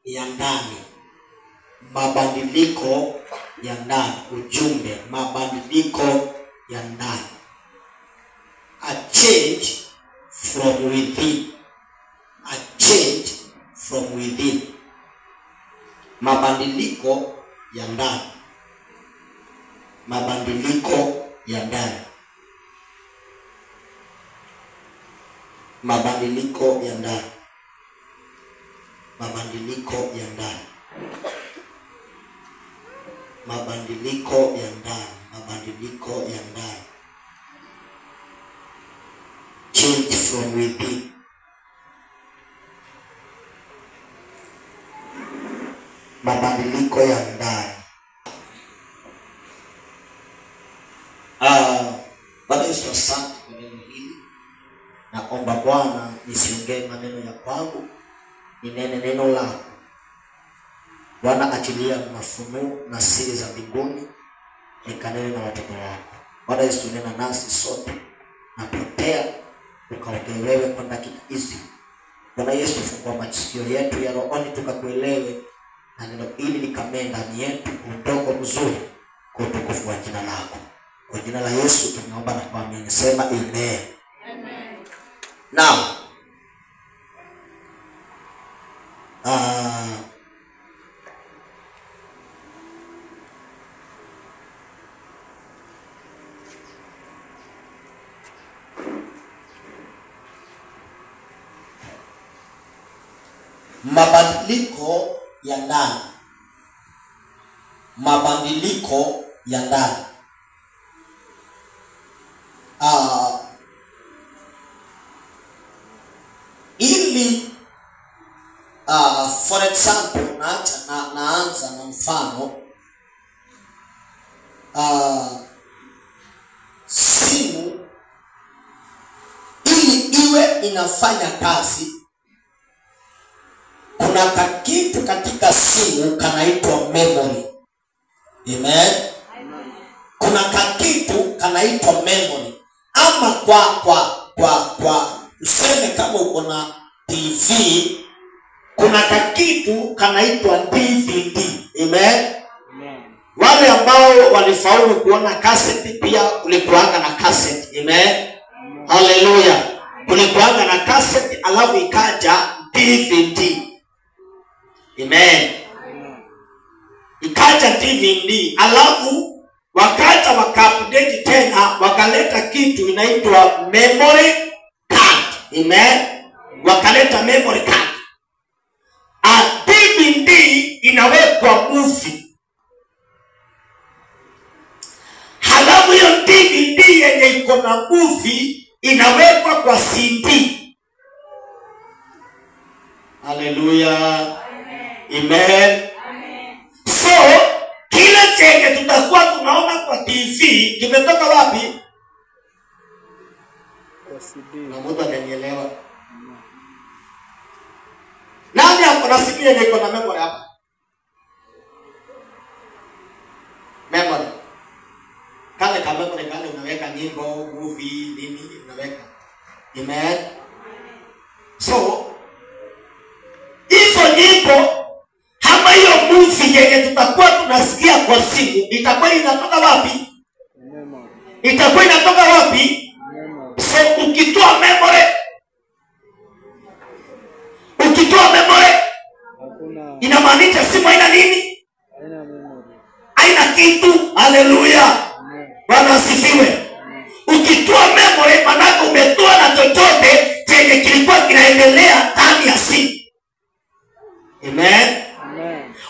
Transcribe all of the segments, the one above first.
ya ndani. Mabadiliko ya ndani. Ujumbe, mabadiliko ya ndani. A change from within. A change from within. Mabadiliko ya ndani. Mabadiliko ya ndani. Mabadiliko ya ndani. Mabadiliko ya ndani. Mabadiliko ya ndani. Mabadiliko ya ndani. Change from within. Mabadiliko ya ndani. Bwana Yesu, asante kwa neno hili. Naomba Bwana nisiongee maneno ya kwangu, ninene neno lako. Bwana, achilia mafunuo na siri za mbinguni, nikanene na watoto wako. Bwana Yesu, nena nasi sote, napotea ukaongee wewe kwa dakika hizi. Bwana Yesu, fungua masikio yetu ya rohoni tukakuelewe, na neno hili likamee ndani yetu udongo mzuri kwa utukufu wa jina lako. Kwa jina la Yesu tunaomba na kuamini. Sema amen. Amen. Now, mabadiliko ya ndani. Mabadiliko ya ndani. Ili for example, naanza na mfano. Simu ili iwe inafanya kazi, kuna kitu katika simu kanaitwa memory. Amen. Kuna kitu kanaitwa memory. Ama kwa useme kama uko na TV, kuna kitu kanaitwa DVD. Amen. Wale ambao walifaulu kuona cassette, pia ulikuanga na cassette. Amen. Hallelujah. Ulikuanga na cassette alafu ikaja DVD. Amen. Ikaja DVD alafu wakaja waka-update tena, wakaleta kitu inaitwa memory card. Amen. Wakaleta memory card. DVD inawekwa movie. Halafu hiyo DVD yenye iko na movie inawekwa kwa CD. Hallelujah. Amen. So kila chenye tutakuwa tunaona kwa TV kimetoka wapi? Kwa CD. Na mtu ananielewa? Nani hapo na CD yenye iko na memory hapa? Memory. Kale kama memory kale unaweka nyimbo, movie, nini unaweka. Amen. So hizo nyimbo kama hiyo movie yenye tutakuwa tunasikia kwa simu itakuwa inatoka wapi? Memory. Itakuwa inatoka wapi? Memory. So ukitoa memory, inamaanisha simu haina nini? Haina memory. Haina kitu. Hallelujah. Bwana asifiwe. Ukitoa memory maana umetoa na chochote chenye kilikuwa kinaendelea ndani ya simu. Amen.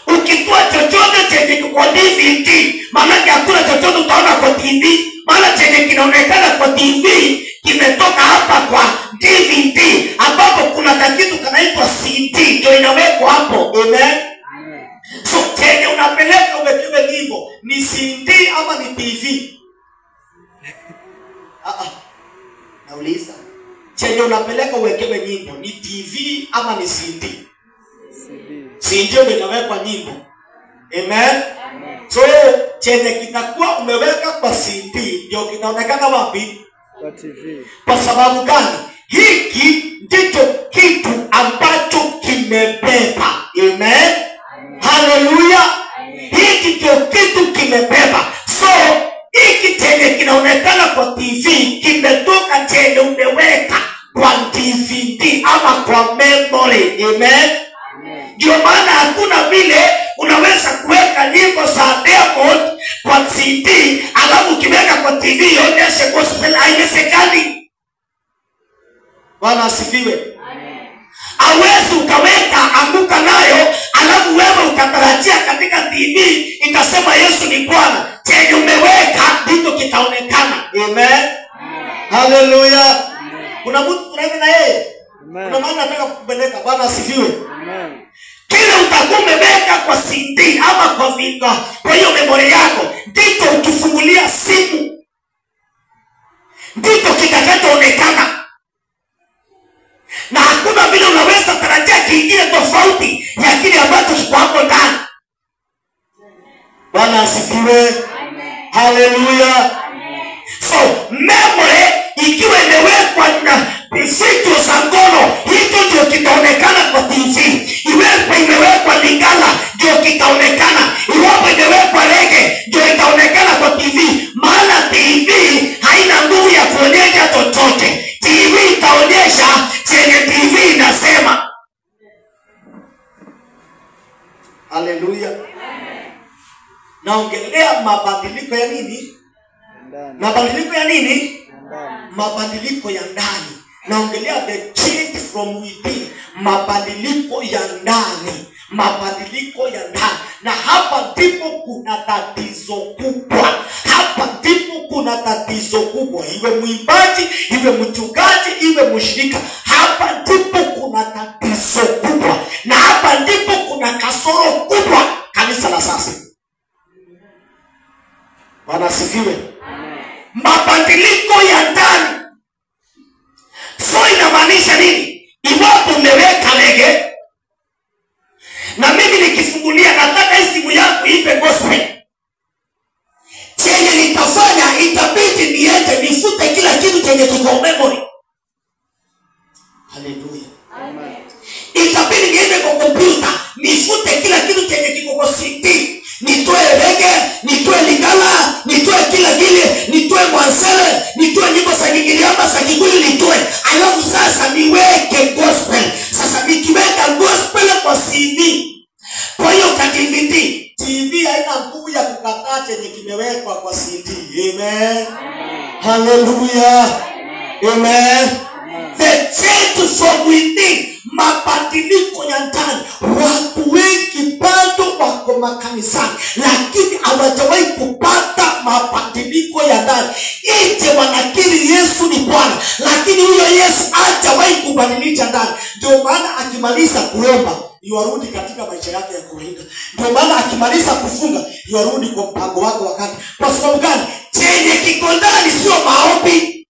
Ukitoa chochote chenye kwa DVD, maana hakuna chochote utaona kwa TV, maana chenye kinaonekana kwa TV kimetoka hapa kwa DVD, ambapo kuna kitu kanaitwa CD ndio inawekwa hapo. Amen. So chenye unapeleka uwekewe nyimbo ni CD ama ni TV? Nauliza, chenye unapeleka uwekewe nyimbo ni TV ama ni CD? CD ndio inawekwa nyimbo. Amen. So chenye kitakuwa umeweka kwa CD ndio kinaonekana wapi? Kwa TV. Kwa sababu gani? Hiki ndicho kitu ambacho kimebeba. Amen. Haleluya. Hiki ndio kitu kimebeba. So hiki chenye kinaonekana kwa TV kimetoka chenye umeweka kwa DVD ama kwa memory. Amen. Ndio maana hakuna vile unaweza kuweka nyimbo za Diamond kwa CD alafu ukiweka kwa TV ionyeshe gospel. Haiwezekani. Bwana asifiwe. Hawezi ukaweka anguka nayo alafu wewe ukatarajia katika TV ikasema Yesu ni Bwana. Chenye umeweka ndiko kitaonekana. Amen. Haleluya. Kuna mtu tunaenda na yeye. Kuna maana nataka kukupeleka. Bwana asifiwe. Amen. Kile utakuwa umeweka kwa CD ama kwa vinga kwa hiyo memory yako ndiko ukifungulia simu ndiko kitakachoonekana. Na hakuna vile unaweza tarajia kingine tofauti ya kile ambacho kiko hapo ndani. Bwana asifiwe. Haleluya. So memory ikiwa imewekwa na vitu za ngono, hicho ndio kitaonekana kwa TV. Iwepo imewekwa Lingala ndio kitaonekana. Iwapo imewekwa Reggae ndio itaonekana kwa TV. Maana TV haina nguvu ya kuonyesha chochote. TV itaonyesha chenye TV inasema. Haleluya. Naongelea mabadiliko ya nini? Mabadiliko ya nini? Mabadiliko ya ndani. Naongelea the change from within. Mabadiliko ya ndani. Mabadiliko ya ndani. Na hapa ndipo kuna tatizo kubwa. Hapa ndipo kuna tatizo kubwa. Iwe mwimbaji, iwe mchungaji, iwe mshirika. Hapa ndipo kuna tatizo kubwa. Na hapa ndipo kuna kasoro kubwa kanisa la sasa. Bwana asifiwe. Mabadiliko ya ndani. So inamaanisha nini? Iwapo umeweka Reggae na mimi nikifungulia nataka hii simu yangu ipe gospel, chenye nitafanya itabidi niende nifute kila kitu chenye kiko memory. Haleluya. Amen. Itabidi niende kwa kompyuta nifute kila kitu chenye kiko kwa CD. Nitoe Reggae, nitoe Lingala, nitoe kila kile, nitoe Mwansele, nitoe nyimbo za Kigiriama, za Kikuyu nitoe. Alafu sasa niweke gospel. Sasa nikiweka gospel kwa CD. Kwa hiyo kwa DVD, TV haina nguvu ya kukataa chenye kimewekwa kwa CD. Amen. Hallelujah. Amen. The change from within. Mabadiliko ya ndani. Watu wengi bado wako makanisani lakini hawajawahi kupata mabadiliko ya ndani. Ije wanakiri Yesu ni Bwana lakini huyo Yesu hajawahi kubadilisha ndani. Ndio maana akimaliza kuomba yuarudi katika maisha yake ya kawaida. Ndio maana akimaliza kufunga yuarudi kwa mpango wake wakati. Kwa sababu gani? Chenye kiko ndani sio maombi.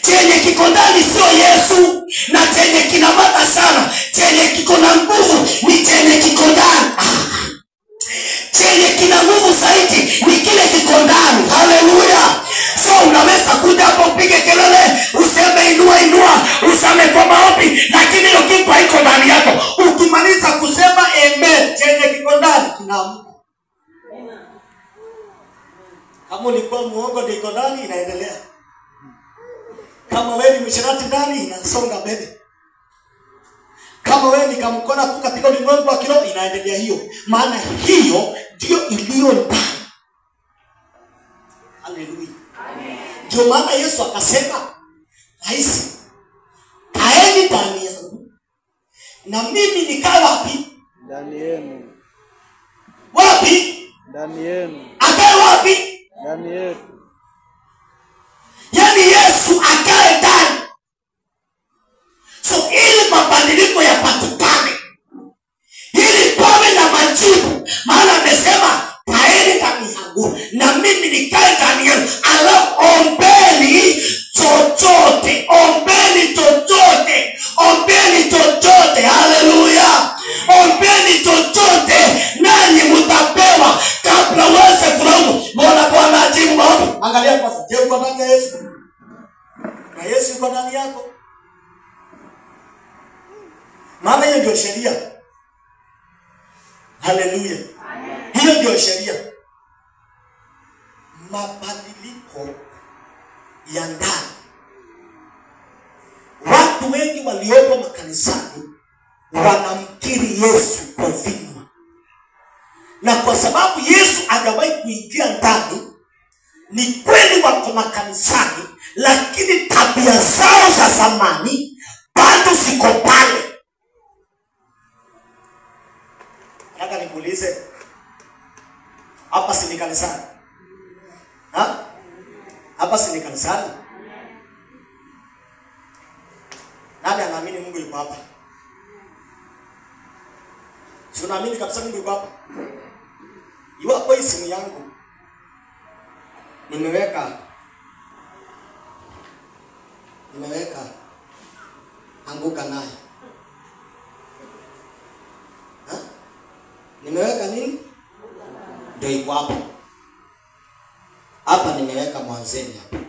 Chenye kiko ndani sio Yesu. Na chenye kinamata sana, chenye kiko na nguvu ni chenye kiko ndani. Chenye kina nguvu zaidi ni kile kiko ndani. Haleluya. So unaweza kuja hapo upige kelele, useme inua, useme kwa maombi, lakini hiyo kitu haiko ndani yako. Ukimaliza kusema amen, chenye kiko ndani kinaamka. Kama ulikuwa muongo ndio iko ndani inaendelea. Kama wewe ni mshirati ndani inasonga mbele. Kama wewe ni kamkona tu katika ulimwengu wa kiroho inaendelea hiyo. Maana hiyo ndio iliyo ndani. Haleluya. Amen. Ndio maana Yesu akasema, "Haisi kaeni ndani yangu na mimi nikae wapi? Ndani yenu." Wapi? Ndani yenu. Akae wapi? Ndani yetu. Yaani Yesu akae ndani. So ili mabadiliko yapatikane, ili pawe na majibu, maana amesema kaeni ndani yangu na mimi nikae ndani yenu. Alafu ombeni chochote, ombeni chochote, ombeni chochote. Haleluya. Ombeni chochote nanyi mtapewa. Kabla uweze kulaumu, mbona Bwana ajibu maombi? Angalia kwanza, je, uko ndani ya Yesu? Na Yesu yuko ndani yako? Maana hiyo ndio sheria. Haleluya. Hiyo ndio sheria. Mabadiliko ya ndani. Watu wengi waliopo makanisani wanamkiri Yesu kwa vinywa, na kwa sababu Yesu hajawahi kuingia ndani, ni kweli wako makanisani, lakini tabia zao za zamani bado ziko pale. Nataka nikuulize, hapa si ni kanisani? Hapa si ni kanisani? Nani anaamini Mungu yuko hapa? Si unaamini kabisa Mungu yuko hapa? Iwapo hii simu yangu nimeweka anguka naye. Nimeweka nini? Ndio iko hapa. Hapa nimeweka mwanzeni hapa.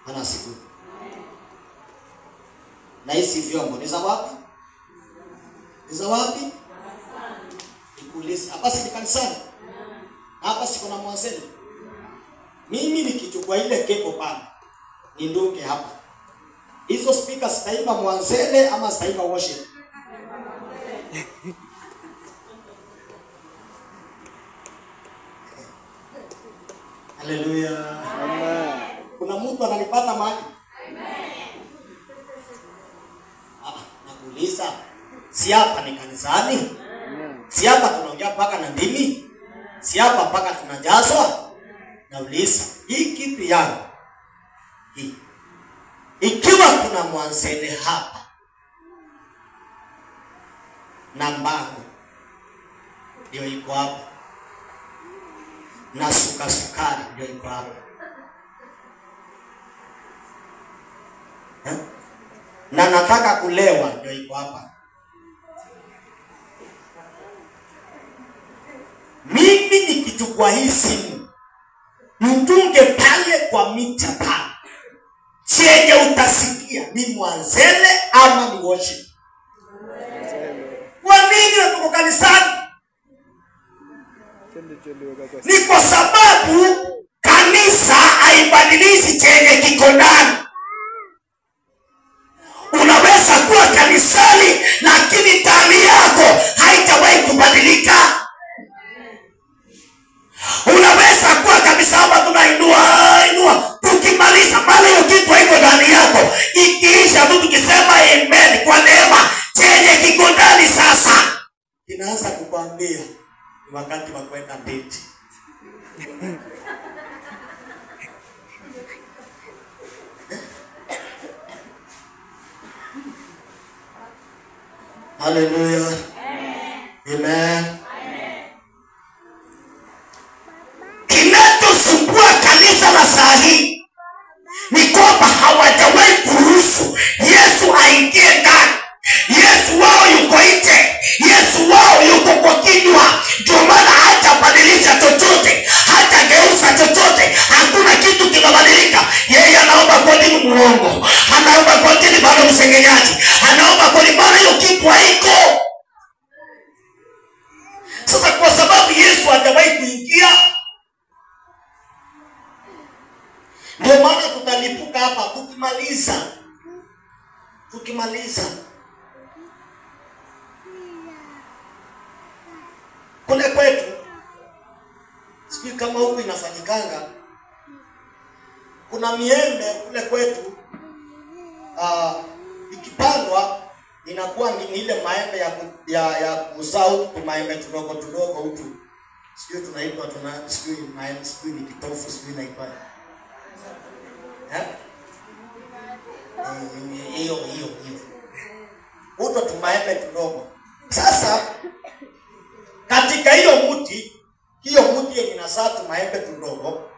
Ana siku. Na hizi vyombo ni za wapi? Ni za wapi? Nikuulize, hapa si kanisani? Hapa siko na mwanzeni. Mimi nikichukua ile kepo pale, ninduke hapa. Hizo speaker zitaimba mwanzele ama zitaimba worship? Haleluya. Amen. Kuna mtu ananipata mahali? Nakuuliza, si hapa ni kanisani? Si hapa tunaongea paka na ndimi? Si hapa paka tunajazwa? Nauliza, hii kitu yangu hii, ikiwa kuna mwanzele hapa na mbango ndio iko hapa, na sukari ndio iko hapa, na nataka kulewa ndio iko hapa, mimi nikichukua hii simu mtunge pale kwa mita pale, chenye utasikia ni mwanzele ama ni worship? Kwa nini tuko kanisani? Ni kwa sababu kanisa haibadilishi chenye kiko ndani. Unaweza kuwa kanisani lakini ndani yako haitawahi kubadilika. Unaweza kuwa kabisa hapa tunainua, tukimaliza pale hiyo kitu haiko ndani yako, ikiisha tu tukisema amen kwa neema, chenye kiko ndani sasa inaanza kukwambia ni wakati wa kwenda date. Hallelujah. Amen. Kinachosukua kanisa la saa hii ni kwamba hawajawahi kuruhusu Yesu aingie ndani. Yesu wao yuko nje, Yesu wao yuko kwa kinywa. Ndio maana hatabadilisha chochote, hatageuza chochote, hakuna kitu kinabadilika. Yeye anaomba kwa dini muongo, anaomba kwa dini bado msengenyaji, anaomba kwa dini bado hiyo kitu haiko. Sasa kwa sababu Yesu hajawahi kuingia, ndio maana tutalipuka hapa tukimaliza kule kwetu. Sijui kama huku inafanyikanga, kuna miembe kule kwetu, ikipandwa inakuwa ni ile maembe ya kuzaa huku, maembe tudogo huku. Sijui tunaitwa sijui maembe, sijui ni kitofu, sijui naitwa hiyo uto tumaembe tudogo. Sasa katika hiyo mti yenye inazaa tumaembe tudogo,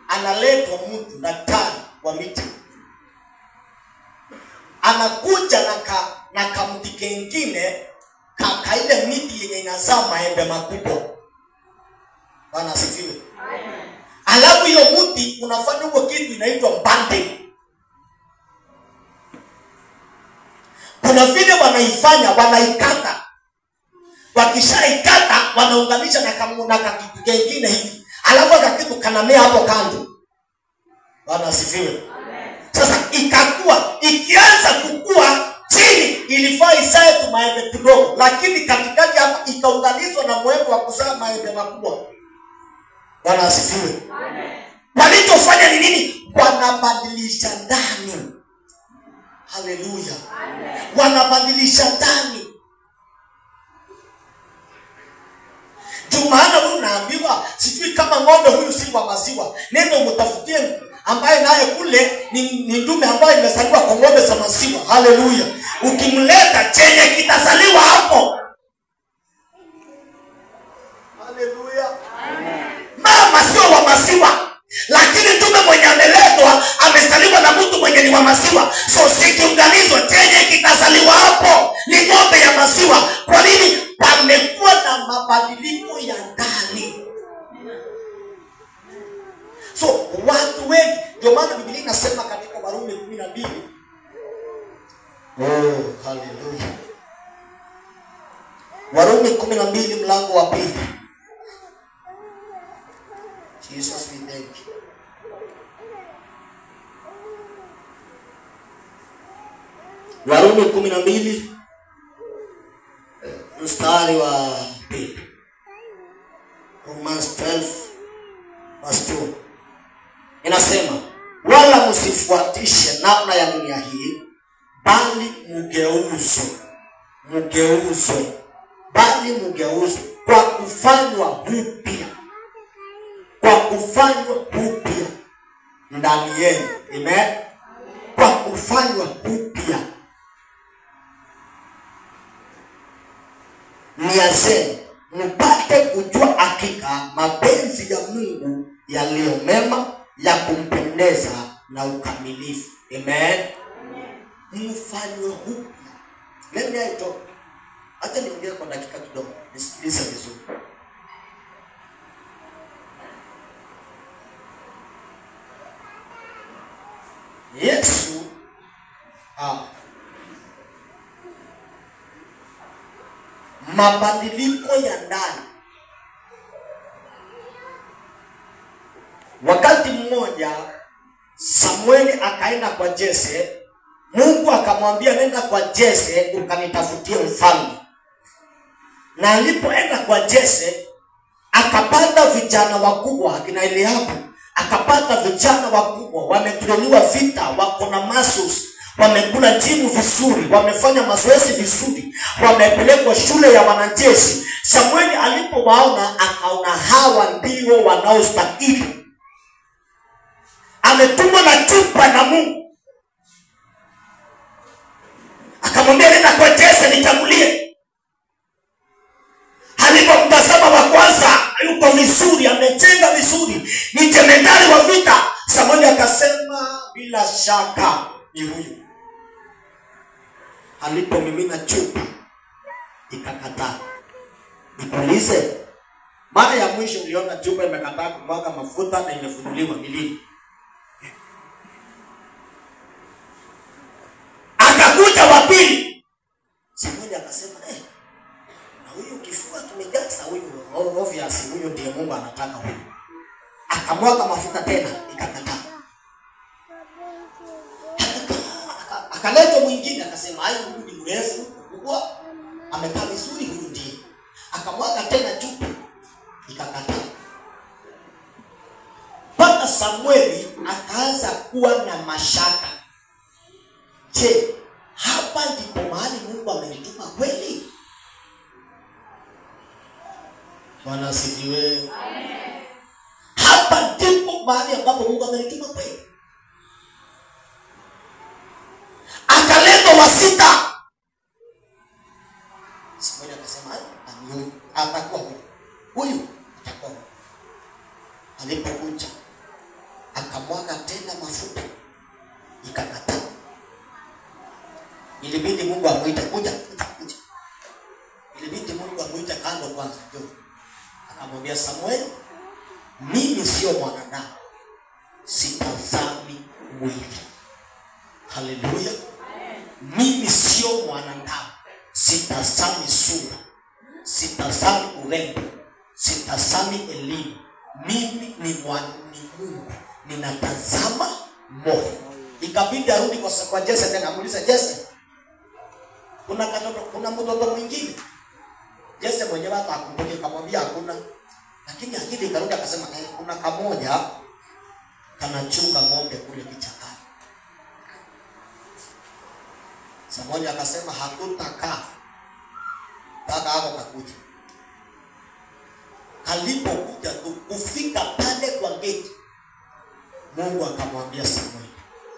analetwa mtu daktari wa miti, anakuja na kamti kengine kaka ile miti yenye inazaa maembe makubwa. Bwana asifiwe. Alafu hiyo mti unafanya huko kitu inaitwa mbande. Kuna vile wanaifanya, wanaikata wakishaikata wanaunganisha na kitu kingine hivi, alafu kakitu kanamea hapo kando. Bwana asifiwe. Sasa ikakuwa, ikianza kukua chini ilifaa isae tu maembe kidogo, lakini katikati hapa ikaunganishwa na mwembe wa kuzaa maembe makubwa. Bwana asifiwe. Walichofanya ni nini? Wanabadilisha ndani. Haleluya. Wanabadilisha ndani. Maana wewe unaambiwa sijui kama ng'ombe huyu si wa maziwa, nenda umtafutie ambaye naye kule ni ndume ambaye imezaliwa kwa ng'ombe za maziwa. Haleluya. Ukimleta chenye kitazaliwa hapo. Haleluya. Mama sio wa maziwa, lakini ndume mwenye ameletwa amezaliwa na mtu mwenye ni wa maziwa. So sikiunganizwa chenye kitazaliwa hapo ni ng'ombe ya maziwa. Kwa nini? Pamekuwa na mabadiliko ya ndani. So watu wengi, ndio maana Biblia inasema katika Warumi 12. Haleluya. Warumi 12 mlango wa 2. Jesus we thank you. Warumi 12 mstari wa 2. Romans 12 verse 2. Inasema, wala msifuatishe namna ya dunia hii, bali mgeuzwe kwa kufanywa upya. Kwa kufanywa upya ndani yenu. Amen. Kwa kufanywa upya nia zenu, mpate kujua hakika mapenzi ya Mungu yaliyo mema, ya kumpendeza na ukamilifu. Amen. Mfanywe upya. Let me talk. Hata niongee kwa dakika kidogo, nisikilize vizuri. Yesu mabadiliko ya ndani. Wakati mmoja Samueli akaenda kwa Jese. Mungu akamwambia, nenda kwa Jese ukanitafutie mfalme. Na alipoenda kwa Jese akapata vijana wakubwa akina Eliabu, akapata vijana wakubwa wametreniwa vita, wako na muscles, wamekula jimu vizuri, wamefanya mazoezi vizuri, wamepelekwa shule ya wanajeshi. Samueli alipowaona akaona hawa ndio wanaostahili. Ametumwa na chupa na Mungu. Akamwambia, nenda kwa Jese nitangulie. Alipomtazama wa kwanza, yuko vizuri, amejenga vizuri, ni jemedari wa vita. Samueli akasema, bila shaka ni huyu. Alipomimina chupa ikakataa. Nikuulize, mara ya mwisho uliona chupa imekataa kumwaga mafuta na imefunuliwa ni lini? Akakuja wa pili. Samueli akasema, na huyu kifua kimejaza huyu, obvious huyu ndiye Mungu anataka huyu. Akamwaga mafuta tena ikakataa. Akaleta mwingine akasema, huyu ni mrefu mkubwa, amekaa vizuri, huyu ndiye. Akamwaga tena chupa ikakataa. Mpaka Samueli akaanza kuwa na mashaka. Je, hapa ndipo mahali Mungu amenituma kweli? Bwana asifiwe. Amen. Hapa ndipo mahali ambapo Mungu amenituma kweli? Akaleta wa sita. Samueli akasema, atakuwa huyu atakuwa. Alipokuja akamwaga tena mafuta ikakataa. Ilibidi Mungu amuite, kuja. Ilibidi Mungu amuite kando kwanza. Akamwambia Samueli, mimi sio mwanadamu, sitazami mwili. Haleluya. Mimi sio mwanadamu, sitazami sura, sitazami urembo, sitazami elimu. Mimi ni Mungu, ninatazama moyo. Ikabidi arudi kwa Jesse tena, amuuliza Jesse, kuna mtoto mwingine? Jesse mwenyewe hata akumbuke, akamwambia hakuna. Lakini akili ikarudi akasema kuna kamoja kanachunga ng'ombe kule kichakani. Samoja akasema hakutakaa mpaka hapo kakuja. Alipokuja tu kufika pale kwa geti, Mungu akamwambia Samuel,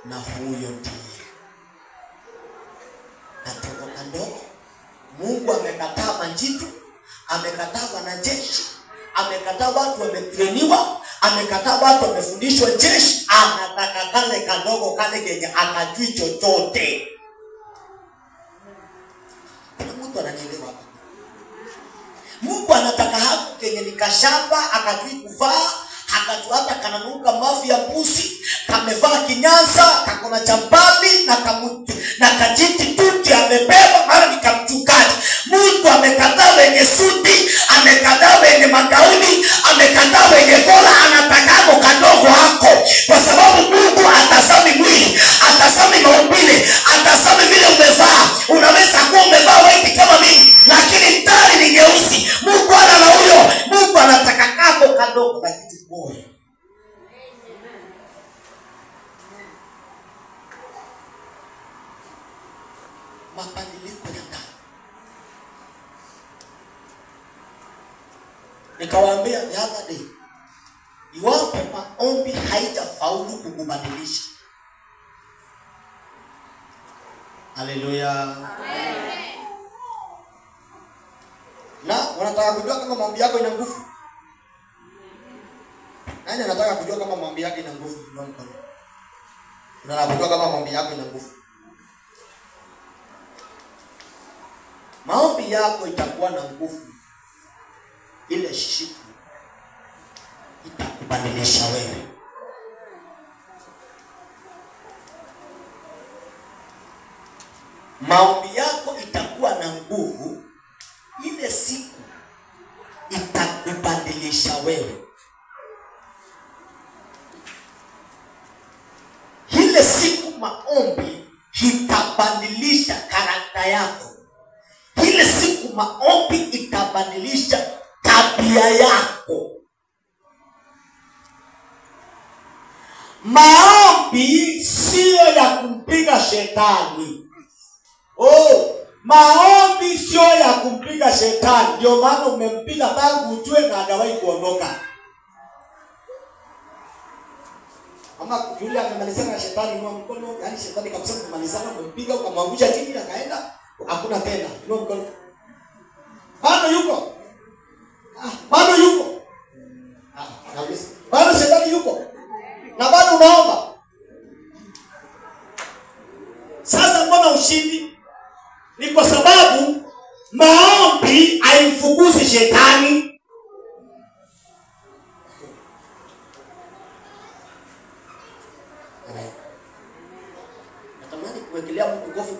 na huyo ndiye. Katoto kandogo. Mungu amekataa majitu, amekataa wanajeshi, amekataa watu wametreniwa, amekataa watu wamefundishwa jeshi. Anataka kale kadogo kale kenye akajui chochote. Kuna mtu ananielewa hapa? Mungu anataka hapo kenye ni kashamba, akajui kuvaa, akajua hata kananuka mafi ya mbuzi, kamevaa kinyasa, kakona chambali na kajiti tuti amebeba, mara ni kamchungaji. Mungu amekataa wenye suti, amekataa wenye magauni, amekataa wenye kola, anataka kadogo hako. Kwa sababu Mungu atazami mwili, atazami maumbile, atazami vile umevaa. Unaweza kuwa umevaa white kama mimi, lakini ndani ni nyeusi. Mungu ana huyo. Mungu anataka kako kadogo lakini moyo. Mabadiliko ya ndani. Nikawaambia the other day, iwapo maombi haijafaulu kukubadilisha. Haleluya. Amen. Na unataka kujua kama maombi yako ina nguvu? Nani anataka kujua kama maombi yako ina nguvu? Unataka kujua kama maombi yako ina nguvu? Maombi yako itakuwa na nguvu ile siku itakubadilisha wewe. Maombi yako itakuwa na nguvu ile siku itakubadilisha wewe. Ile siku maombi itabadilisha karakta yako. Ile siku maombi itabadilisha tabia yako. Maombi sio ya kumpiga shetani. Maombi sio ya kumpiga shetani. Ndio maana umempiga tangu ujue na hajawahi kuondoka. Ama yule amemalizana na shetani kwa mkono, yani shetani kabisa kumalizana, umempiga ukamwangusha chini akaenda, hakuna tena. Ndio mkono. Bado yuko. Bado yuko. Kabisa. Bado shetani yuko. Na bado unaomba. Sasa mbona ushindi? Ni kwa sababu maombi haimfukuzi shetani. Natamani kuwekelea mtu gofu.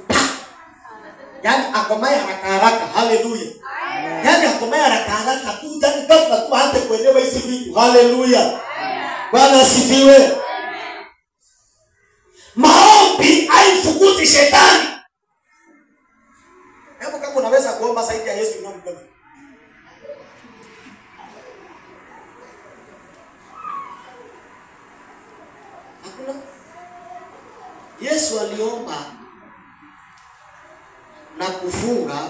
Yaani akomae haraka haraka. Haleluya. Yaani akomae haraka haraka tu, yaani kabla tu aanze kuelewa hizi vitu. Haleluya. Bwana asifiwe. Maombi haimfukuzi shetani. Hebu kama unaweza kuomba zaidi ya Yesu inua mkono. Hakuna. Yesu aliomba na kufunga,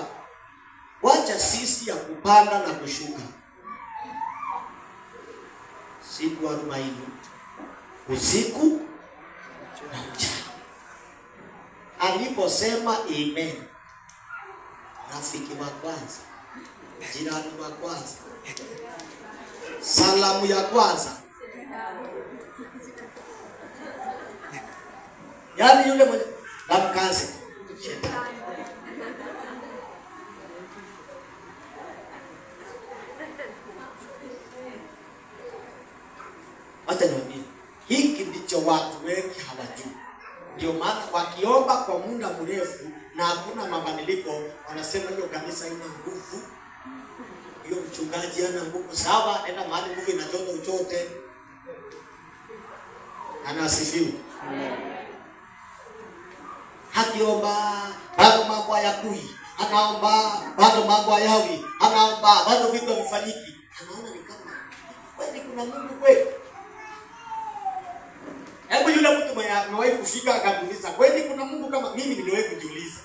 wacha sisi ya kupanda na kushuka. Siku 40 usiku na mchana. Aliposema amen, rafiki wa kwanza, jirani wa kwanza, salamu ya kwanza, yaani yule mwenye namkaze shetani. Hata niambie, hiki ndicho watu wengi hawajui. Ndio maana wakiomba kwa muda mrefu na hakuna mabadiliko, wanasema hiyo kanisa ina nguvu. Hiyo mchungaji ana nguvu sawa, nenda mahali nguvu inatoka uchote. Anasifiwa. Hakiomba bado mambo hayakui. Anaomba bado mambo hayawi. Anaomba bado vitu havifanyiki. Anaona ni kama kweli kuna Mungu kweli. Hebu yule mtu mwenye amewahi kufika akamuuliza, kweli kuna Mungu kama mimi niliwahi kujiuliza.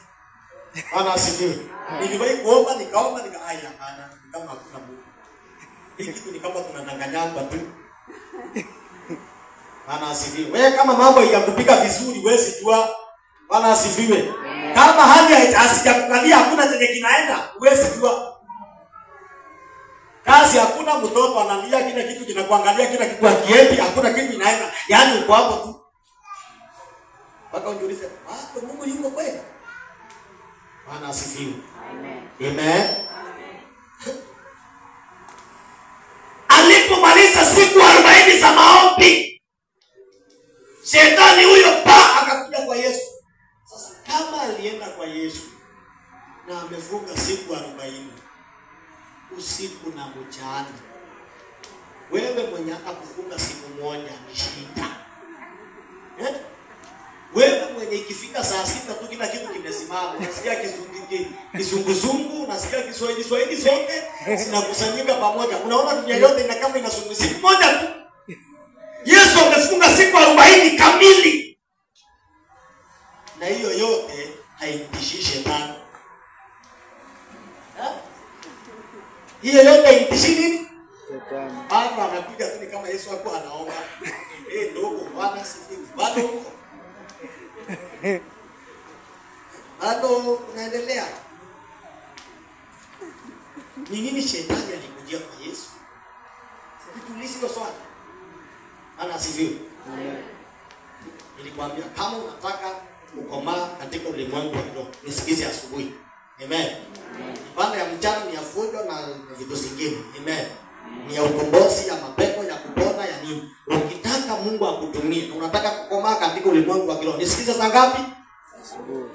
Bwana asifiwe. Niliwahi kuomba nikaomba haya hapana, kama hakuna Mungu. Hiki kitu ni kama tunadanganyana tu. Bwana asifiwe. Wewe kama mambo yakupika vizuri wewe sijua. Bwana asifiwe. Kama hali hasijakukalia hakuna chenye kinaenda, wewe sijua. Kazi hakuna, mtoto analia, kila kitu kinakuangalia, kila kitu akiendi, hakuna kitu inaenda. Yaani uko hapo tu. Mpaka ujiulize, "Ah, Mungu yuko kweli?" Bwana asifiwe. Amen. Amen. Alipomaliza siku 40 za maombi, Shetani huyo akakuja kwa Yesu. Sasa kama alienda kwa Yesu na amefunga siku 40 usiku na mchana, wewe mwenye akufunga siku moja ni shida. Wewe mwenye ikifika saa 6 tu kila kitu kimesimama, unasikia kizunguzungu, unasikia Kiswahili zote zinakusanyika pamoja. Unaona dunia yote ina kama inazunguka siku moja tu. Yesu amefunga siku 40 kamili. Na hiyo yote haimtishi Shetani. Hiyo yote haimtishi nini? Shetani. Bado anakuja tu kama Yesu hapo anaomba. Ndogo Bwana sifiwe. Bado huko. Bado unaendelea. Ni nini Shetani alikujia kwa Yesu? Tuulize hilo swali. Ana asifiwe. Nilikwambia kama unataka kukomaa katika ulimwengu wa roho, nisikize asubuhi. Amen. Ibada ya mchana ni ya fujo na vitu vingine. Amen. Ni ya ukombozi, ya mapepo, ya kupona, ya nini. Ukitaka Mungu akutumie, unataka kukomaa katika ulimwengu wa roho, nisikize saa ngapi? Asubuhi.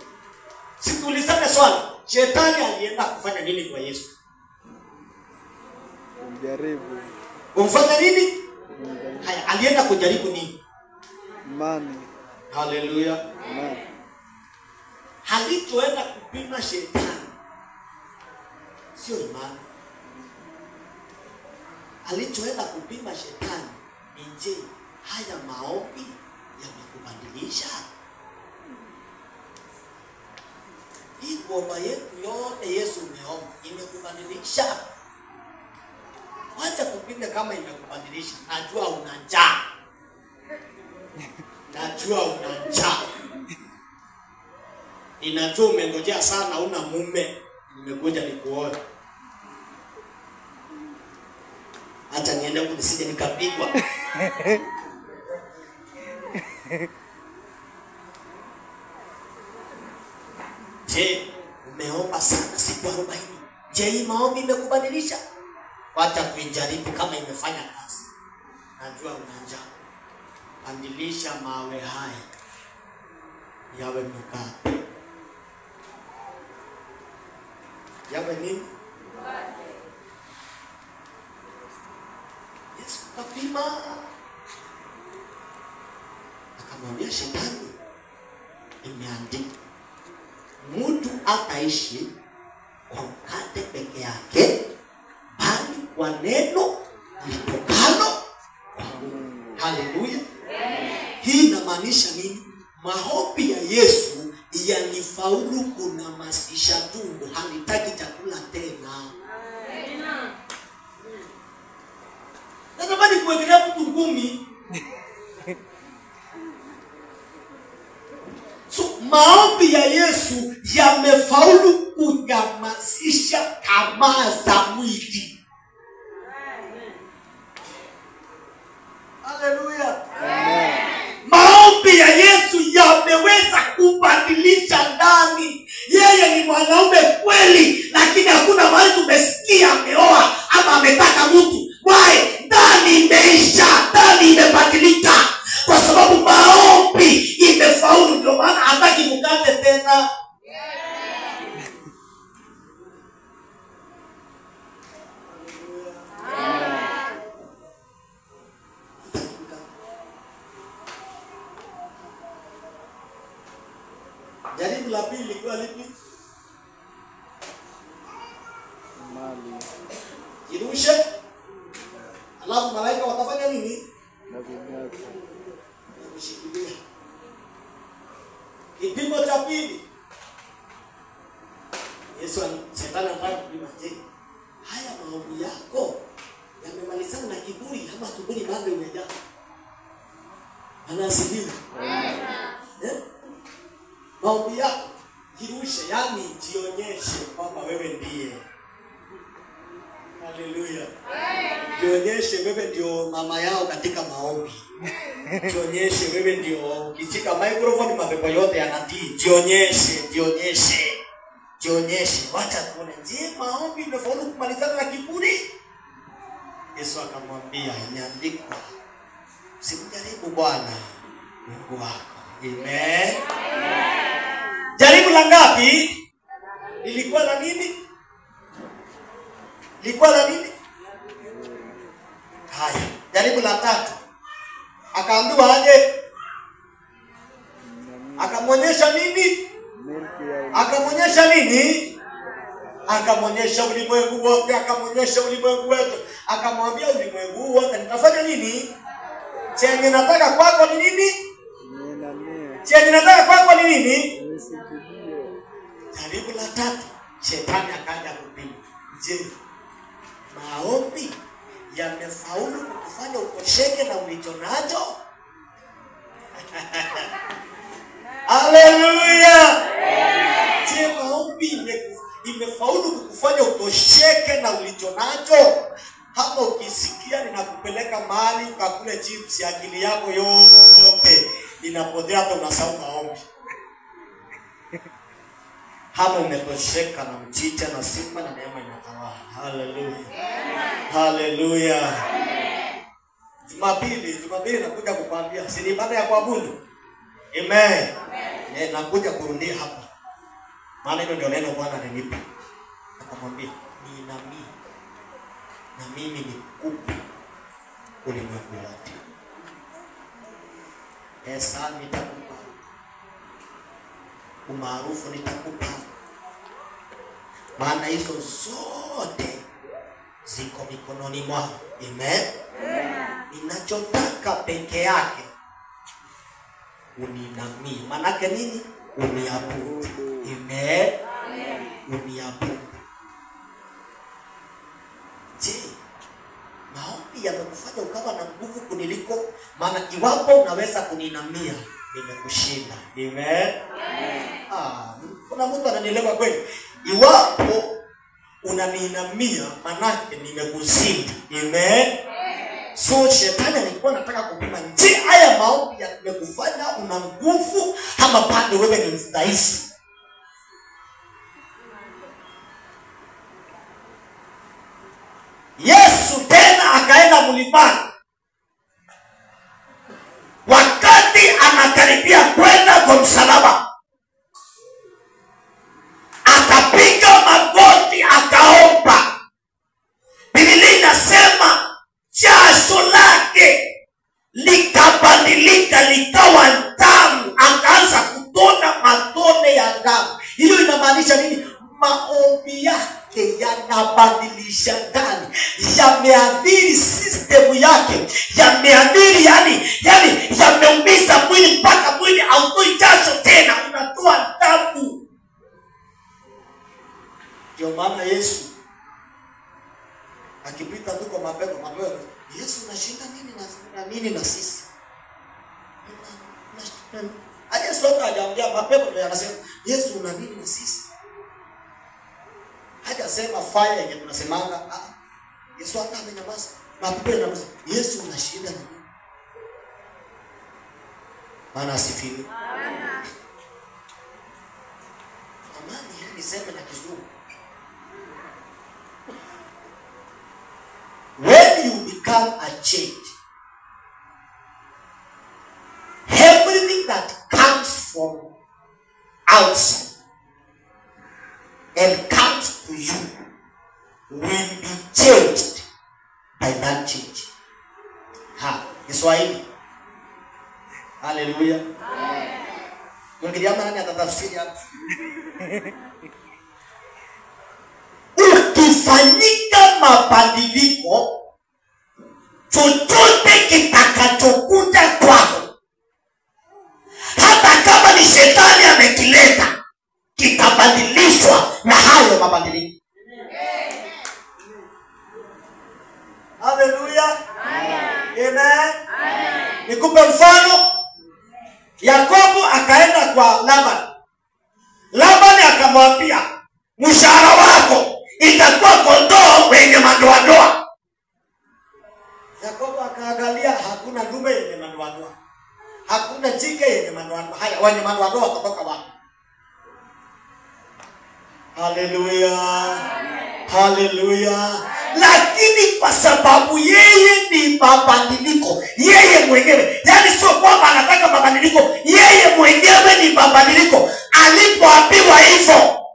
Situulizane swali. Shetani alienda kufanya nini kwa Yesu? Kumjaribu. Kumfanya nini? Haya, alienda kujaribu nini? Imani. Haleluya. Amen. Halichoenda kupima Shetani sio imani. Alichoenda kupima Shetani ni je, haya maombi yamekubadilisha? Hii kuomba yetu yote Yesu umeomba imekubadilisha? Wacha tupime kama imekubadilisha. Najua una njaa. Najua una njaa. Ninajua umengojea sana una mume. Nimekuja nikuoe. Acha niende huko nisije nikapigwa. Je, umeomba sana siku 40? Je, hii maombi imekubadilisha? Wacha tuijaribu kama imefanya kazi. Najua una njaa. Badilisha mawe haya yawe mkate. Yawe nini? Yesu kapima. Akamwambia Shetani, imeandikwa, mtu ataishi kwa mkate peke yake, bali kwa neno litokalo kwa Mungu. Haleluya. Hii inamaanisha nini? Maombi ya Yesu yanifaulu kunamasisha tumbo, halitaki chakula tena. Amina. Natamani kuwekelea mtu ngumi. So maombi ya Yesu yamefaulu kunamasisha tamaa za mwili. Haleluya. Amen. Maombi ya Yesu yameweza kubadilisha ndani. Yeye ni mwanaume kweli, lakini hakuna mahali tumesikia ameoa ama ametaka mtu. Why? Ndani imeisha, ndani imebadilika. Kwa sababu maombi imefaulu, ndio maana hataki mkate tena. Jaribu la pili lilikuwa lipi? Mali. Jirushe. Alafu malaika watafanya nini? Na kunyaka. Kushikilia. Kipimo cha pili. Shetani anataka kupima, je, haya maombi yako yamemalizana na kiburi ama kiburi bado imejaa? Anasifiwa. Maombi yako jirushe, yani jionyeshe kwamba wewe ndiye. Haleluya. Jionyeshe wewe ndio mama yao katika maombi. Jionyeshe wewe ndio ukishika microphone mapepo yote yanatii. Jionyeshe. Wacha tuone. Je, maombi imefaulu kumalizana na kiburi? Yesu akamwambia, imeandikwa, usimjaribu Bwana Mungu wako. Amen. Jaribu la ngapi? Ilikuwa la nini? Haya, jaribu la tatu. Akaambiwa aje? Akamwonyesha nini? Akamwonyesha ulimwengu wote, akamwonyesha ulimwengu wetu. Akamwambia ulimwengu wote nitafanya nini? Chenye nataka kwako ni nini? Jaribu la tatu. Shetani akaja kupima. Je, maombi yamefaulu kukufanya utosheke na ulicho nacho? Haleluya. Je, maombi imefaulu kukufanya utosheke na ulicho nacho? Hapo ukisikia ninakupeleka mahali ukakule chips, akili yako yote inapotea, hata unasahau maombi. Hapo umetosheka na mchicha na simba na neema inatawala. Haleluya. Jumapili nakuja kukwambia, si ni baada ya kuabudu? Amen. Nakuja kurudia hapa. Maana hilo ndio neno Bwana alinipa. Akamwambia, niinamie na mimi nikupe ulimwengu wote. Pesa nitakupa, umaarufu nitakupa, maana hizo zote ziko mikononi mwangu. Amen. Ninachotaka peke yake uninamie. Manake nini? Uniabudu. Amen. Uniabudu. Je, maombi yamekufanya ukawa na nguvu kuniliko? Maana iwapo unaweza kuninamia, nimekushinda. Amen. Kuna mtu ananielewa kweli? Iwapo unaninamia, manake nimekuzidi. Amen. So shetani alikuwa anataka kupima, je, haya maombi yamekufanya una nguvu ama bado wewe ni mdhaifu? Yesu tena akaenda mlimani. Wakati anakaribia kwenda kwa msalaba, akapiga magoti akaomba. Biblia inasema jasho lake likabadilika likawa damu, akaanza kutona matone ya damu. Hiyo inamaanisha nini? Maombi yake yanabadilisha ndani, yameadhiri system yake, yameadhiri yani yameumiza mwili mpaka mwili hautoi jasho tena, unatoa damu. Ndio maana Yesu akipita tu kwa mapepo, Yesu unashinda nini na sisi? Yesu akaambia mapepo, ndio anasema Yesu una nini na sisi? Hajasema fire yenye tunasemanga. Yesu hata amenyamaza. Mapepo yanasema Yesu unashinda nini? Maana asifiwe. Amani hii niseme na Kizungu. When you become a change, everything that comes from outside and comes to you will be changed by that change. Kiswahili. Haleluya. Ungeliama nani atatafsiri hapo? Ukifanyika mabadiliko, chochote kitakachokuja kwako, hata kama ni shetani amekileta, kitabadilishwa na hayo mabadiliko. Haleluya. Amen. Nikupe mfano. Yakobo akaenda kwa Labani. Labani akamwambia, mshahara wako itakuwa kondoo wenye madoadoa. Yakobo akaangalia, hakuna dume yenye madoadoa, hakuna jike yenye madoadoa. Haya, wenye madoadoa kutoka wapi? Haleluya. Haleluya. Lakini kwa sababu yeye ni mabadiliko, yeye mwenyewe, yani sio kwamba anataka mabadiliko, yeye mwenyewe ni mabadiliko. Alipoambiwa hivyo,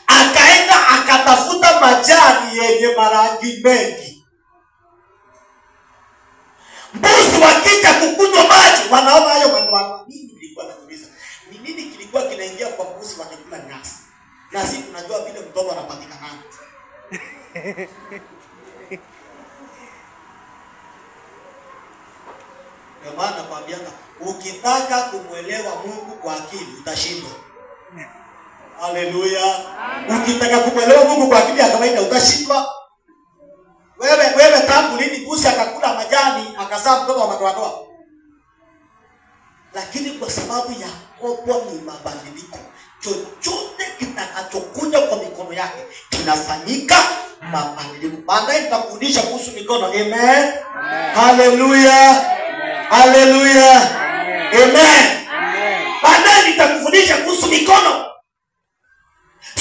akaenda akatafuta majani yenye marangi mengi. Mbuzi wakija kukunywa maji, wanaona hayo maneno. Mimi nilikuwa nakuuliza, ni nini kilikuwa kinaingia kwa mbuzi wakikula nyasi? Na sisi tunajua vile mtoto anapatikana. Ndio maana nakwambianga, ukitaka kumwelewa Mungu kwa akili utashindwa. Haleluya. Ukitaka kumwelewa Mungu kwa akili ya kawaida utashindwa. Wewe tangu lini mbuzi akakula majani akazaa mtoto wa madoadoa? Lakini kwa sababu Yakobo ni mabadiliko, chochote kitakachokuja kwa mikono yake kinafanyika mabadiliko. Baadaye nitakufundisha kuhusu mikono. Amen. Haleluya. Haleluya. Amen. Baadaye nitakufundisha kuhusu mikono.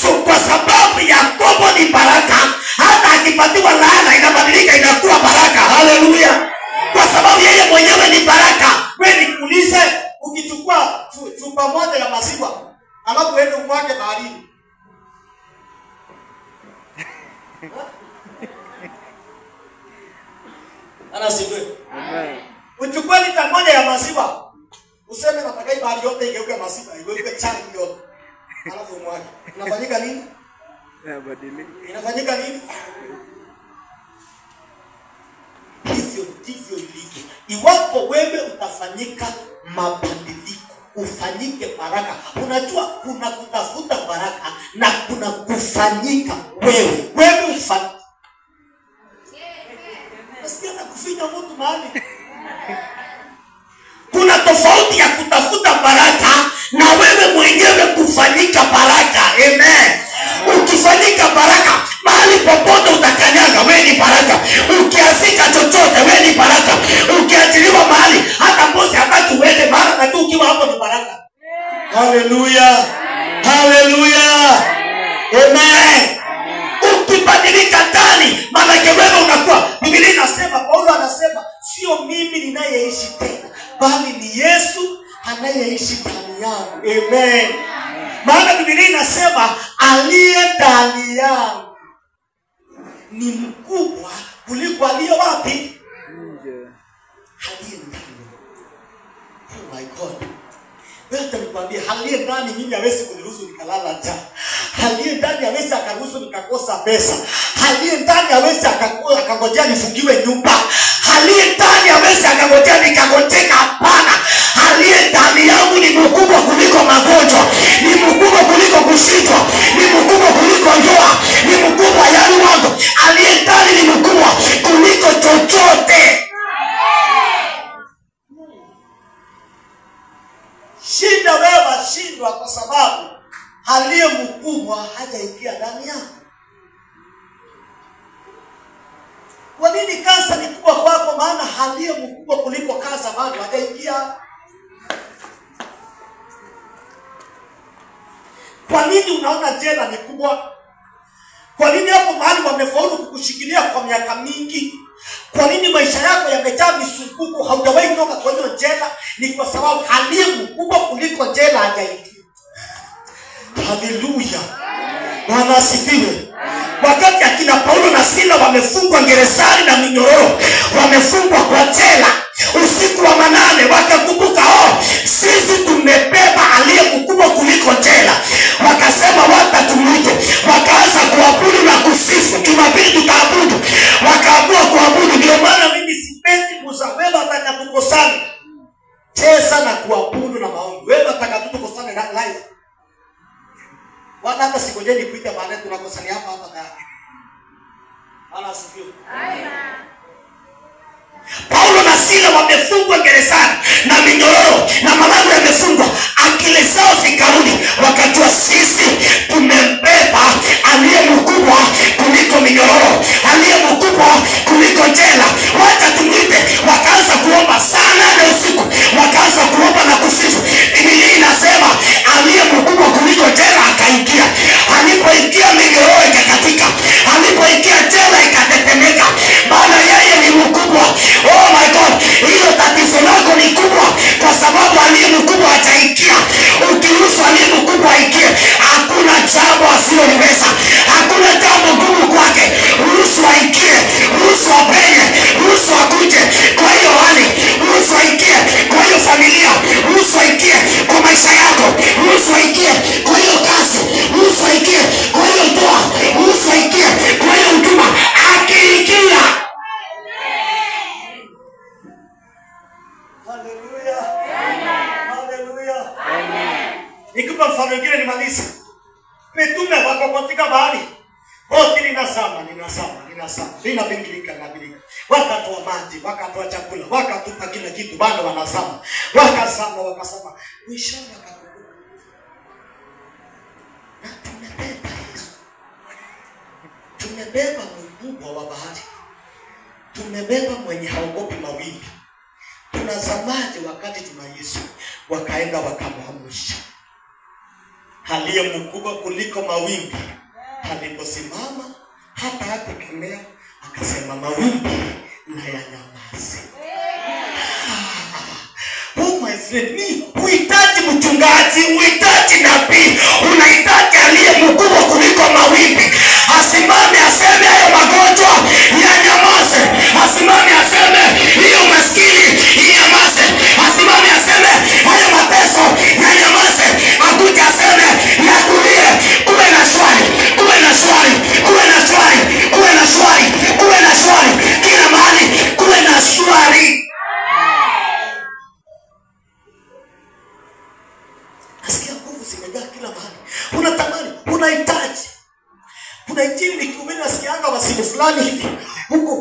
So kwa sababu Yakobo ni baraka, hata akipatiwa laana inabadilika inakuwa baraka. Haleluya. Kwa sababu yeye mwenyewe ni baraka. Wewe nikuulize, ukichukua chupa moja ya maziwa alafu uende umwage baharini, anasiwe? Amen. Uchukue lita moja ya maziwa, useme nataka bahari yote igeuke maziwa, igeuke chai yote, alafu umwage. Inafanyika nini? Inafanyika nini? Hivyo ndivyo ilivyo. Iwapo wewe utafanyika mabadiliko, ufanyike baraka. Unajua kuna kutafuta baraka na kuna kufanyika wewe. Wewe ufanyike. Nasikia na kufinya mtu mahali. Kuna tofauti ya kutafuta baraka na wewe mwenyewe kufanyika baraka. Amen. Ukifanyika baraka, mahali popote utakanyaga, wewe ni baraka. Ukiazika chochote, wewe ni baraka. Ukiachiliwa mahali, hata bosi hataki uende baraka tu, ukiwa hapo ni baraka. Haleluya. Haleluya. Amen. Ukibadilika ndani, maana wewe unakuwa. Biblia inasema, Paulo anasema, sio mimi ninayeishi tena, bali ni Yesu anayeishi ndani yangu. Amen. Maana Biblia inasema aliye ndani yangu ni mkubwa kuliko aliye wapi? Nje. Aliye ndani. Oh my God. Wewe nikwambie, aliye ndani mimi hawezi kuniruhusu nikalala njaa. Aliye ndani hawezi akaruhusu nikakosa pesa. Aliye ndani hawezi akangojea nifungiwe nyumba. Aliye ndani hawezi akangojea nikagoteka. Hapana. Aliye ndani yangu ni mkubwa kuliko magonjwa, ni mkubwa kuliko kushindwa, ni mkubwa kuliko ndoa, ni mkubwa yani wangu. Aliye ndani ni mkubwa kuliko chochote. Shinda wewe washindwa kwa sababu aliye mkubwa hajaingia ndani yako. Kwa nini kansa ni kubwa kwako? Maana aliye mkubwa kuliko kansa bado hajaingia. Kwa nini unaona jela ni kubwa? Kwa nini hapo mahali wamefaulu kukushikilia kwa miaka mingi? Kwa nini maisha yako yamejaa misumbuko, haujawahi kutoka kwa hiyo jela? Ni kwa sababu aliye mkubwa kuliko jela hajaingia. Haleluya. Bwana asifiwe. Wakati akina Paulo na Sila wamefungwa gerezani na minyororo, wamefungwa kwa jela, Usiku wa manane wakakumbuka, sisi tumebeba aliye mkubwa kuliko jela. Wakasema wacha tumuite. Wakaanza kuabudu na kusifu. Jumapili tutaabudu. Wakaamua kuabudu. Ndio maana mimi sipendi wewe ataka tukosane. Cheza na kuabudu na maombi. Wewe ataka tukosane na live. Hata sikojeni kuita baadaye tunakosania hapa kaya. Ala sifiwe. Paulo na Sila wamefungwa gerezani na minyororo na malango yamefungwa. Akili zao zikarudi, wakajua sisi tumembeba aliye mkubwa kuliko minyororo, aliye mkubwa kuliko jela. Wacha tumuite. Wakaanza kuomba sana na usiku, wakaanza kuomba na kusifu. Biblia inasema aliye mkubwa kuliko jela akaingia. Alipoingia minyororo ikakatika, alipoingia jela ikatetemeka, maana yeye ni mkubwa. Oh my God, hiyo tatizo lako ni kubwa kwa sababu aliye mkubwa hataingia. Ukiruhusu aliye mkubwa aingie, hakuna jambo asiloliweza, hakuna jambo gumu kwake. Ruhusu aingie, ruhusu apenye, ruhusu akuje kwa hiyo hali, ruhusu aingie kwa hiyo familia, ruhusu aingie kwa maisha yako, ruhusu aingie kwa hiyo kazi, ruhusu aingie kwa hiyo ndoa, ruhusu aingie kwa hiyo huduma. Akiingia, haleluya, haleluya, nikupa mfano mwingine nimalize. Mitume wako katika bahari, boti linazama. Linabingirika. Wakatoa maji, wakatoa chakula, wakatupa kila kitu, bado wanazama. Wakasema mwishoni akakumbuka, na tumebeba Yesu. Tumebeba mkubwa wa bahari. Tumebeba mwenye haogopi mawimbi. Tunazamaje wakati tuna Yesu? Wakaenda wakamwamsha aliye mkubwa kuliko mawimbi. Aliposimama hata hakukemea, akasema mawimbi na yanyamaze. Oh my friend, unahitaji mchungaji, unahitaji nabii, unahitaji aliye mkubwa kuliko mawimbi. Asimame aseme hayo magonjwa yanyamaze. Asimame aseme hiyo maskini inyamaze. Asimame aseme hayo mateso yanyamaze. Akuja aseme yakulie. Kuwe na shwari, kuwe na shwari, kuwe na shwari, kuwe na shwari, kuwe na shwari. Kila mahali kuwe na shwari. Nasikia nguvu zimejaa kila mahali. Unatamani, unahitaji. Kuna injili nikihubiri nasikianga wasili fulani hivi. Huko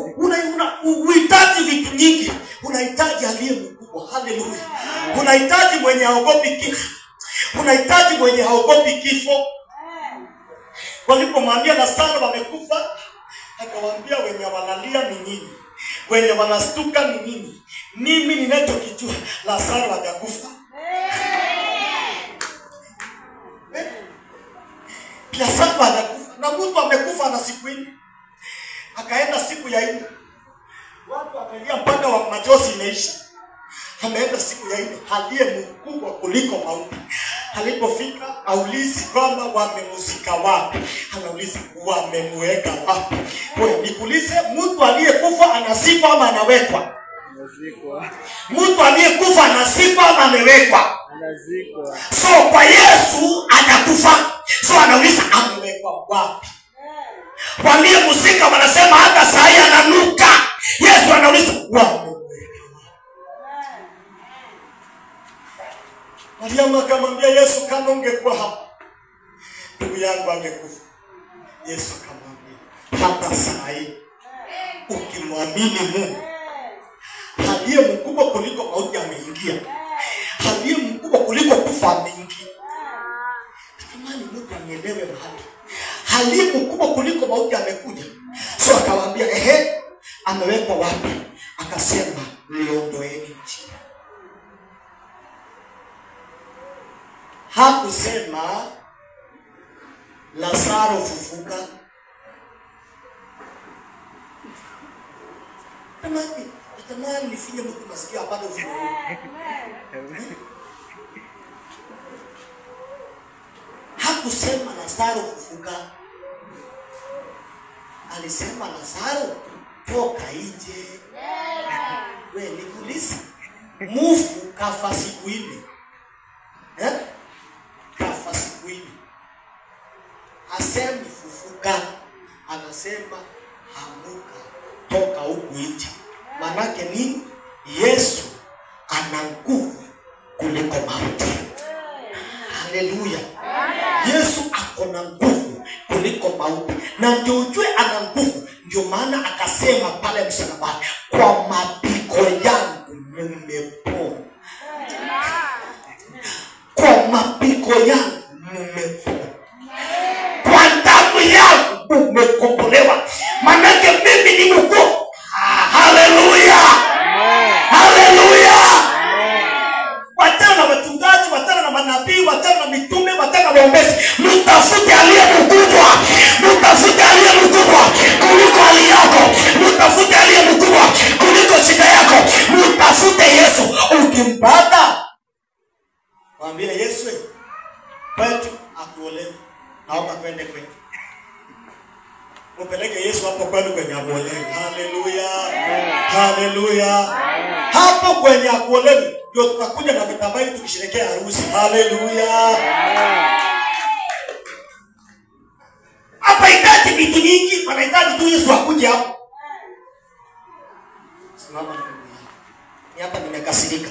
unahitaji vitu nyingi. Unahitaji aliye mkubwa. Haleluya. Unahitaji mwenye haogopi kifo. Unahitaji mwenye haogopi kifo. Walipomwambia Lazaro wamekufa, akawaambia wenye wanalia ni nyinyi, wenye wanastuka ni nyinyi. Mimi ninachokijua, Lazaro hajakufa. Lazaro hajakufa. Na mtu amekufa na siku hii. Akaenda siku ya 4. Watu wamelia mpaka wa machozi imeisha. Ameenda siku ya 4, aliye mkubwa kuliko mauti. Alipofika aulizi kwamba wamemuzika wapi. Anauliza wamemweka wapi. Wewe nikuulize, mtu aliyekufa anazikwa ama anawekwa? Anazikwa. Mtu aliyekufa anazikwa ama amewekwa? Anazikwa. So kwa Yesu atakufa. So anauliza amewekwa wapi? Waliomuzika wanasema hata saa hii ananuka. Yesu anauliza wameweka. Mariamu akamwambia Yesu, kama ungekuwa hapa ndugu yangu angekufa. Yesu akamwambia hata saa hii ukimwamini Mungu, aliye mkubwa kuliko mauti ameingia, aliye mkubwa kuliko kufa ameingia. Natamani Mungu anielewe mahali. Aliye mkubwa kuliko mauti amekuja. So akawaambia amewekwa wapi? Akasema niondoeni njia. Hakusema Lazaro fufuka. Natamani nifinye mtu nasikia bado ufufuka. Hakusema Lazaro fufuka. Alisema Lazaro toka nje. Wewe nikuulize. Mufu kafa siku ile. Kafa siku ile. Asemi fufuka. Anasema hamuka toka huku nje. Manake nini? Yesu ana nguvu kuliko mauti. Haleluya. Yesu ako na nguvu kuliko mauti. Na ndio ujue ana nguvu. Ndio maana akasema pale msalabani, kwa mapigo yangu mmepona. Kwa mapigo yangu mmepona. Kwa damu yangu mmekombolewa. Manake mimi ni Mungu. Haleluya. Haleluya. Watana na wachungaji, watana na manabii, watana na mitume, watana na waombezi. Mtafute aliye mkubwa. Mtafute aliye mkubwa kuliko hali yako. Mtafute aliye mkubwa kuliko shida yako. Mtafute Yesu. Ukimpata, mwambie Yesu, kwetu akuolewe. Naomba kwende kwetu. Upeleke Yesu hapo kwenu kwenye akuolewe. Haleluya. Haleluya. Hapo kwenye akuolewe ndio tutakuja na vitambaa tukisherehekea harusi. Haleluya. Hapa hitaji vitu nyingi, wanahitaji tu Yesu akuje hapo. Simama ndugu yangu. Ni hapa nimekasirika.